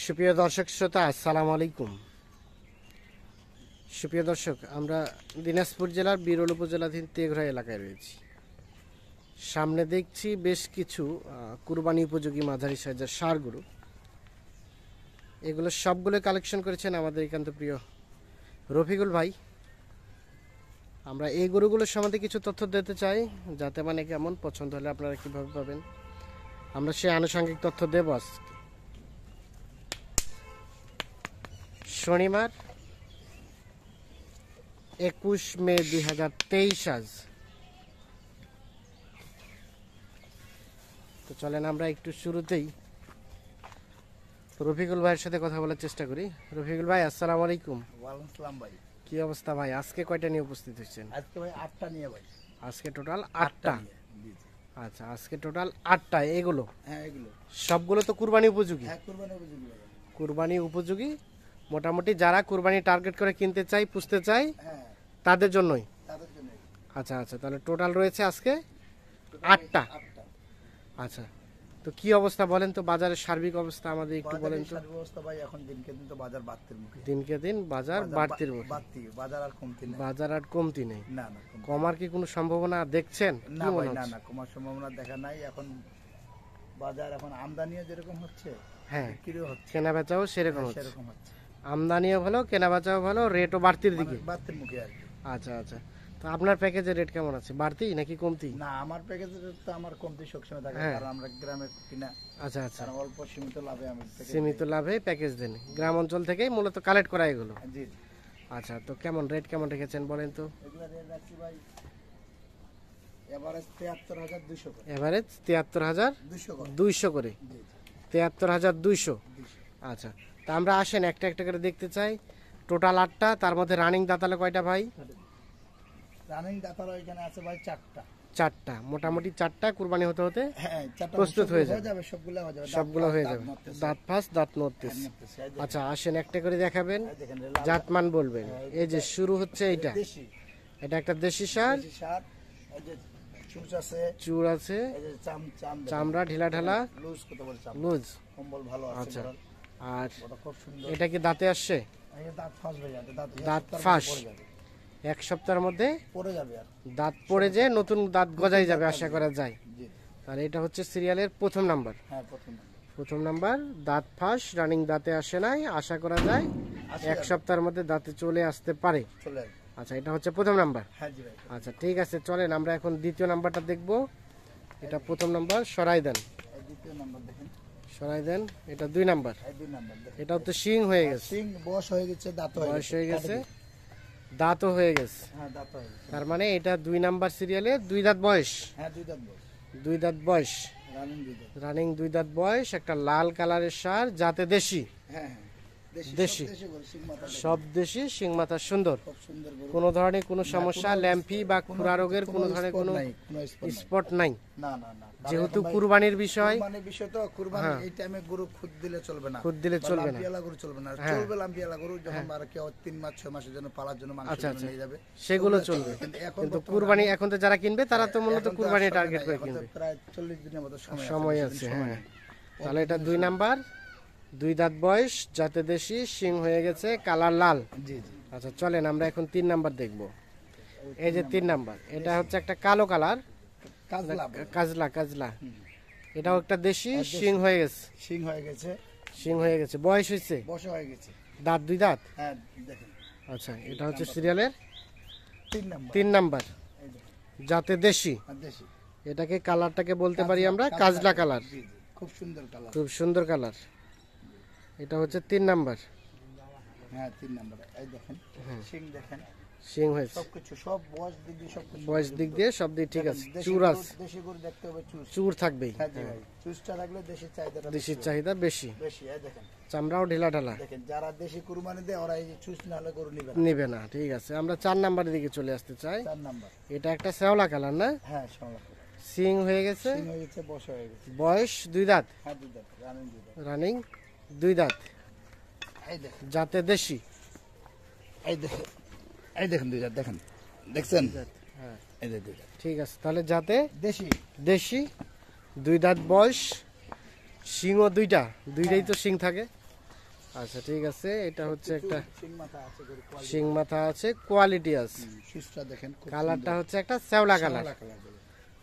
সুপ্রিয় দর্শক শ্রোতা, আসসালামু আলাইকুম। সুপ্রিয় দর্শক, আমরা দিনাজপুর জেলার বিরল উপজেলাধীন তেঘরা এলাকায় রয়েছি। সামনে দেখছি বেশ কিছু কুরবানি উপযোগী মাঝারি সাইজের ষাঁড় গরু। এগুলো সবগুলো কালেকশন করেছেন আমাদের একান্ত প্রিয় রফিকুল ভাই। আমরা এই গরুগুলোর সম্বন্ধে কিছু তথ্য দিতে চাই, যাতে মানে কেমন পছন্দ হলে আপনারা কীভাবে পাবেন, আমরা সেই আনুষঙ্গিক তথ্য দেব। আজকে শনিবার 21 মে 2023 আজ। তো চলেন আমরা একটু শুরুতেই রফিকুল ভাইয়ের সাথে কথা বলার চেষ্টা করি। রফিকুল ভাই, আসসালামু আলাইকুম। ওয়ালাইকুম আসসালাম ভাই। কি অবস্থা ভাই? আজকে কয়টা নিয়ে উপস্থিত হয়েছেন? আজকে ভাই 8টা নিয়ে ভাই। আজকে টোটাল 8টা। আচ্ছা, আজকে টোটাল 8টা। এগুলো হ্যাঁ, এগুলো সবগুলো তো কুরবানি উপযোগী। হ্যাঁ, কুরবানি উপযোগী ভাই। কুরবানি উপযোগী, মোটামুটি যারা কুরবানি টার্গেট করে কিনতে চাই, পুষতে চাই, হ্যাঁ, তাদের জন্যই। তাদের জন্য আচ্ছা আচ্ছা, তাহলে টোটাল রয়েছে আজকে 8টা। 8টা। আচ্ছা, তো কি অবস্থা বলেন তো, বাজারের সার্বিক অবস্থা আমাদের একটু বলেন তো। বাজারের অবস্থা ভাই, এখন দিনকে দিন তো বাজার বাড়তির মুখে। দিনকে দিন বাজার বাড়তির মুখে। বাজার আর কমতি নেই। বাজার আর কমতি নেই। না না, কমার কি কোনো সম্ভাবনা দেখছেন? না কি ভাই, মনে না হচ্ছে? না, কমার সম্ভাবনা দেখা নাই। এখন বাজার এখন আমদানিও যেরকম হচ্ছে, হ্যাঁ, বিক্রিও হচ্ছে কেনা বেচাও সেরকম হচ্ছে। সেরকম হচ্ছে। আমদানিও ভালো, কেনা বেচাও ভালো, রেটও বাড়তির দিকে। বাড়তির মুখে আর কি। আচ্ছা আচ্ছা, তো আপনার প্যাকেজের রেট কেমন আছে? বাড়তি নাকি কমতি? না, আমার প্যাকেজের তো আমার কমতি সবসময় থাকে, হ্যাঁ। কারণ আমরা গ্রামে কিনা। আচ্ছা আচ্ছা, কারণ অল্প সীমিত লাভে আমি package সীমিত লাভে প্যাকেজ দেন। গ্রাম অঞ্চল থেকেই মূলত কালেক্ট করা এগুলো। দিই। জি জি। আচ্ছা, তো কেমন রেট কেমন রেখেছেন বলেন তো? এগুলা রেট রাখছি ভাই এভারেজ 73,200 করে। এভারেজ 73,200 200 করে। করে। জি জি। 73,200। 200। আচ্ছা, তা আমরা আসেন একটা একটা করে দেখতে চাই। টোটাল 8টা, তার মধ্যে রানিং দাঁতালে কয়টা ভাই? রানিং দাতারা এখানে আছে ভাই 4টা। 4টা, মোটামুটি 4টা কুরবানি হতে হতে হ্যাঁ, 4টা প্রস্তুত হয়ে যাবে। সবগুলো হয়ে যাবে। সবগুলো হয়ে যাবে। দাঁত ফাঁস, দাঁত নড়তেছে। আচ্ছা, আসেন একটা করে দেখাবেন, জাতমান বলবেন। এই যে শুরু হচ্ছে এইটা, দেশি। এটা একটা দেশি ষাঁড়। দেশি সার। এই যে চুচ আছে, চুর আছে, এই যে চাম চামড়া ঢিলা ঢালা, লুজ কত বড় চাম। লুজ। কম্বল ভালো আছে। আচ্ছা, বড়। আর ওটা খুব সুন্দর। এটা কি দাঁতে আসছে? এই যে দাঁত ফাঁস ভাই, দাঁত এক সপ্তাহের ফাঁস। মধ্যে পড়ে যাবে। এক সপ্তাহের মধ্যে পড়ে যাবে আর। দাঁত পড়ে যে নতুন দাঁত গজাই যাবে আশা করা যায়। জি। তাহলে এটা হচ্ছে সিরিয়ালের প্রথম নাম্বার। হ্যাঁ, প্রথম। প্রথম নাম্বার, দাঁত ফাঁস, রানিং দাঁতে আসে নাই, আশা করা যায় এক সপ্তাহের মধ্যে দাঁতে চলে আসতে পারে। চলে আসবে। আচ্ছা, এটা হচ্ছে প্রথম নাম্বার। হ্যাঁ জি ভাই। আচ্ছা ঠিক আছে, চলেন আমরা এখন দ্বিতীয় নাম্বারটা দেখব। এটা প্রথম নাম্বার, সরাই দেন, এই দ্বিতীয় নাম্বার দেখেন। সরাই দেন। এটা 2 নাম্বার। এই 2 নাম্বার দেখেন। এটাও তো শিং হয়ে গেছে, সিং বয়স হয়ে গেছে, দাঁত বয়স হয়ে গেছে, দাঁতও হয়ে গেছে। হ্যাঁ, দাঁত হয়ে গেছে। তার মানে এটা 2 নাম্বার সিরিয়ালে 2 দাঁত বয়স। হ্যাঁ, 2 দাঁত বয়স। 2 দাঁত বয়স, রানিং 2 দাঁত। রানিং 2 দাঁত বয়স। একটা লাল কালারের ষাঁড়, যাতে দেশি। হ্যাঁ হ্যাঁ, দেশি। দেশি গরু, সিং মাথা দেখেন। সব দেশি, শিং মাথা সুন্দর। খুব সুন্দর গরু। কোনো ধরনের কোনো সমস্যা, কোনো ল্যাম্পি বা খুরা রোগের কোনো ধরনের কোনো নাই, কোনো spot নাই। স্পট নাই। না না না। যেহেতু কুরবানির বিষয়, কুরবানির বিষয় তো, কুরবানি এই টাইমে গরু খুদ দিলে চলবে না। খুদ দিলে চলবে না। লাম্পিয়ালা গরু চলবে না। হ্যাঁ। চলবে লাম্পিয়ালা গরু যখন আর কেউ 3 মাস 6 মাসের জন্য পালার জন্য মাংস আচ্ছা, নিয়ে যাবে, সেগুলো চলবে। কিন্তু কুরবানি এখন তো যারা কিনবে তারা তো মূলত এখন তো কুরবানি আর টার্গেট সময় করে নাই, এখন তো কিনবে। প্রায় 40 দিনের মতো সময় বেশি আছে। দিন হ্যাঁ, নেই। তাহলে এটা 2 নাম্বার, 2 দাঁত বয়স, যাতে দেশি, শিং হয়ে গেছে, কালার লাল। জি জি। আচ্ছা চলেন আমরা এখন 3 নাম্বার দেখব। এই যে 3 নাম্বার, এটা হচ্ছে একটা কালো কালার, কাজলা কাজলা কাজলা। এটাও একটা দেশি, শিং হয়ে গেছে, সিং হয়ে গেছে, শিং হয়ে গেছে, বয়স হয়েছে, বসে হয়ে গেছে। দাঁত 2 দাঁত। হ্যাঁ দেখেন, আচ্ছা, এটা হচ্ছে সিরিয়ালের 3 নাম্বার। 3 নাম্বার, এই দেখেন, যাতে দেশি। আর দেশি। এটাকে কালারটাকে বলতে পারি আমরা কাজলা কালার। জি জি, খুব সুন্দর কালার। খুব সুন্দর কালার। এটা হচ্ছে 3 নাম্বার। হ্যাঁ, 3 নাম্বার। এই দেখেন, সিং দেখেন, শিং হয়েছে, সবকিছু, সব বয়স দিক দিয়ে সবকিছু। বয়স দিক দিয়ে সব দিক ঠিক আছে। দেশি চুর গরু- আছে, দেশি গরু দেখতে হবে চুজ। চুর থাকবেই। হ্যাঁ জি ভাই, চুজটা থাকলে দেশির চাহিদাটা দেশির চাহিদা বেশি, বেশি। এই দেখেন, চামড়াও ঢিলা ঢালা। দেখেন যারা দেশি কুরবানি দেয় ওরা এই যে চুজ না হলে গরু নিবে না। নিবে না, ঠিক আছে। আমরা 4 নাম্বারের দিকে চলে আসতে চাই। 4 নাম্বার। এটা একটা শ্যাওলা কালার না, হ্যাঁ, সমলা। সিং হয়ে গেছে, সিং হয়ে গেছে, বসে হয়ে গেছে। বয়স 2 দাঁত, হ্যাঁ, 2 দাঁত, রানিং 2 দাঁত। রানিং 2 দাঁত, এই দেখেন, যাতে দেশি। এই দেখেন, এই দেখেন 2 দাঁত দেখেন, দেখছেন? হ্যাঁ, এই যে 2 দাঁত ঠিক আছে। তাহলে যাতে দেশি। দেশি, 2 দাঁত বয়স, শিংও 2টা, 2টাই তো শিং থাকে। আচ্ছা ঠিক আছে, এটা হচ্ছে একটা সিং মাথা আছে গরু কোয়ালিটি। শিং মাথা আছে, কোয়ালিটি আছে। সুসটা দেখেন খুব কালারটা হচ্ছে একটা শ্যাওলা কালার। শ্যাওলা কালার গরু।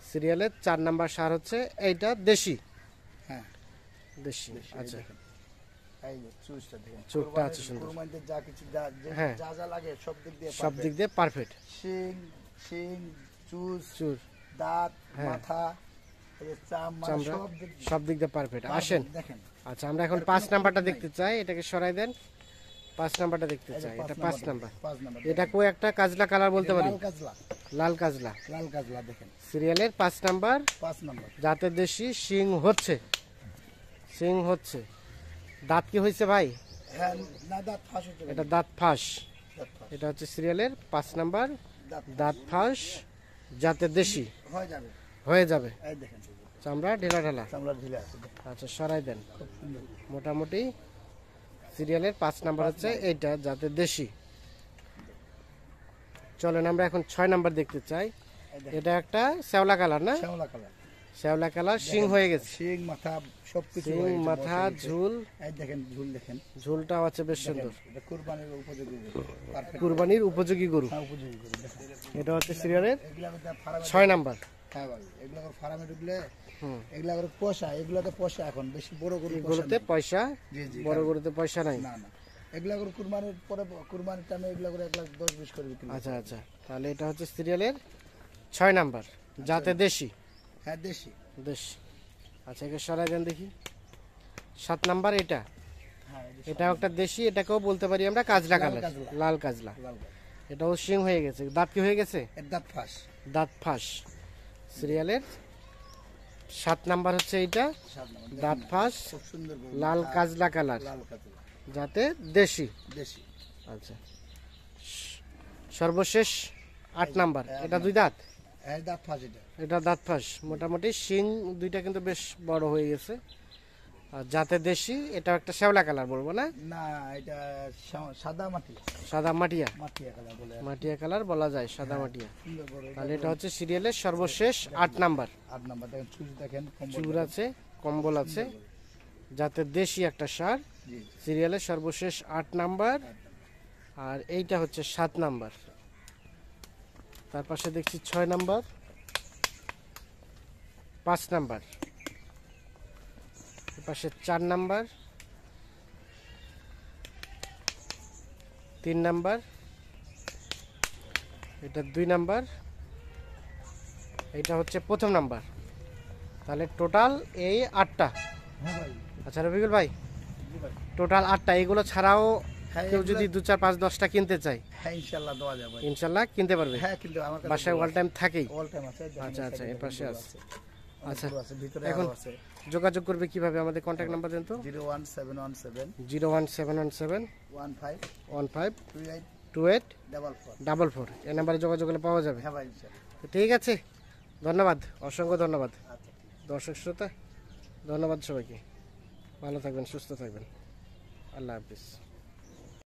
সিরিয়ালের 4 নাম্বার সার হচ্ছে এইটা দেশি। হ্যাঁ দেশি বেশি, এই আচ্ছা। দেখেন। এই যে চুজটা দেখেন, চুজটা আছে সুন্দর। কুরবানিতে যা কিছু হ্যাঁ। যা যা লাগে সব দিক দিয়ে সব দিক দিয়ে পারফেক্ট। শিং শিং চুজ চুর দাঁত হ্যাঁ। মাথা এই যে চামড়া চামড়া সব দিক দিয়ে সব দিক দিয়ে পারফেক্ট। আসেন দেখেন। আচ্ছা, আমরা এখন 5 নাম্বারটা দেখতে চাই, এটাকে সরাই দেন। 5 নাম্বারটা দেখতে এই যে চাই, পাঁচ এটা 5 নাম্বার, নাম্বার। 5 নাম্বার এটা কো একটা কাজলা কালার বলতে পারি, লাল কাজলা, লাল কাজলা। লাল কাজলা দেখেন সিরিয়ালের 5 নাম্বার, 5 নাম্বার। জাতের দেশি, শিং হচ্ছে, শিং হচ্ছে। দাঁত কি হয়েছে ভাই? হ্যাঁ না দাঁত ফাঁস হচ্ছে এটা দাঁত ফাঁস। দাঁত ফাঁস, এটা হচ্ছে সিরিয়ালের 5 নাম্বার, দাঁত দাঁত ফাঁস, জাতের দেশি হয়ে যাবে। হয়ে যাবে। এই দেখেন চামড়া ঢেলা ঢালা। চামড়া ঢিলে আছে দেখেন, আচ্ছা সরাই দেন। খুব সুন্দর। মোটামুটি সিরিয়ালের 5 নাম্বার হচ্ছে এইটা, জাতের দেশি। চলেন আমরা এখন 6 নাম্বার দেখতে চাই। এই দেখেন এটা একটা শ্যাওলা কালার না? শ্যাওলা কালার, শ্যাওলা কালার, শিং হয়ে গেছে। শিং মাথা সবকিছু শিং হয়ে গেছে, মাথা বসে গেছে। ঝুল, এই দেখেন ঝুল দেখেন, ঝুলটাও আছে বেশ সুন্দর। এটা কুরবানির উপযোগী পারফেক্ট কুরবানির উপযোগী গরু। উপযোগী করে দেখেন। এটা হচ্ছে সিরিয়ালের এগুলা মধ্যে ফার্মে 6 নাম্বার। হ্যাঁ ভাই, এগুলা করে ফার্মে ঢুকলে হুম, এগুলা করে পোষা, এগুলাতে পোষা এখন বেশি বড় গরু এই পোষা গরুতে না। পয়সা, জি জি বড় গরুতে পয়সা নাই। না না, এগুলা করে কুরবানির পরে কুরবানির টাইমে এগুলা করে 1,10,20 করে বিক্রি করে। আচ্ছা আচ্ছা, তাহলে এটা হচ্ছে সিরিয়ালের 6 নাম্বার, জাতে দেশি। হ্যাঁ দেশি। দেশি। আচ্ছা, একে সরাই দেন দেখি। 7 নাম্বার এটা, হ্যাঁ এই যে এটাও একটা দেশি, এটাকেও বলতে পারি আমরা কাজলা কালার, কাজলা। লাল কাজলা। লাল গাছ। এটাও শিং হয়ে গেছে। দাঁত কি হয়ে গেছে? এর দাঁত ফাঁস, দাঁত ফাঁস। সিরিয়ালের 7 নাম্বার হচ্ছে এইটা, 7 নাম্বার। দাঁত ফাঁস, খুব সুন্দর গরু, লাল মাথা, কাজলা কালার, লাল কাজলা, যাতে দেশি। দেশি। আচ্ছা, সর্বশেষ 8 নাম্বার, এটা 2 দাঁত, এর দাঁত ফাঁস এটা। এটা দাঁত ফাঁস। মোটামুটি শিং দুইটা কিন্তু বেশ বড় হয়ে গেছে। আর যাতে দেশি, এটা একটা শ্যাওলা কালার বলবো না, না এটা সাদা মাটি, সাদা মাটিয়া, মাটিয়া কালার বলে। মাটিয়া কালার বলা যায়, সাদা মাটিয়া। সুন্দর গরু। তাহলে এটা হচ্ছে সিরিয়ালের সর্বশেষ 8 নাম্বার। 8 নাম্বার দেখেন, চুজ দেখেন, কম্বল চুর দেখেন। আছে, কম্বল আছে, যাতে দেশি একটা সার। জি সিরিয়ালের সর্বশেষ 8 নাম্বার। আর এইটা হচ্ছে 7 নাম্বার। তার পাশে দেখছি 6 নাম্বার, 5 নাম্বার, এর পাশে 4 নাম্বার, 3 নাম্বার, এটা 2 নাম্বার, এটা হচ্ছে প্রথম নাম্বার। তাহলে টোটাল এই 8টা। হ্যাঁ ভাই, আচ্ছা রবিকুল ভাই, জি ভাই। টোটাল 8টা। এগুলো ছাড়াও হ্যাঁ, কেউ এগুলো- যদি 2, 4, 5, 10টা কিনতে চাই, হ্যাঁ ইনশাআল্লাহ দেওয়া যাবে ভাই। ইনশাল্লাহ কিনতে পারবে। হ্যাঁ কিন্তু আমার কাছে বাসায় অল টাইম থাকেই। অল টাইম আছে। দেখেন, আচ্ছা, এই আচ্ছা, side এ এর পাশে গরু আছে। অনেক আচ্ছা, গরু আছে, ভিতরে এখন আরো আছে। যোগাযোগ করবে কিভাবে? আমাদের কন্ট্যাক্ট নাম্বার দেন তো। 01717 01717 15 15 28 28 44। 44, এই নাম্বারে যোগাযোগ করলে পাওয়া যাবে। হ্যাঁ ভাই ইনশাআল্লাহ। তো ঠিক আছে, ধন্যবাদ, অসংখ্য ধন্যবাদ আচ্ছা। দর্শক শ্রোতা, ধন্যবাদ সবাইকে। ভালো থাকবেন, সুস্থ থাকবেন, আল্লাহ হাফিজ।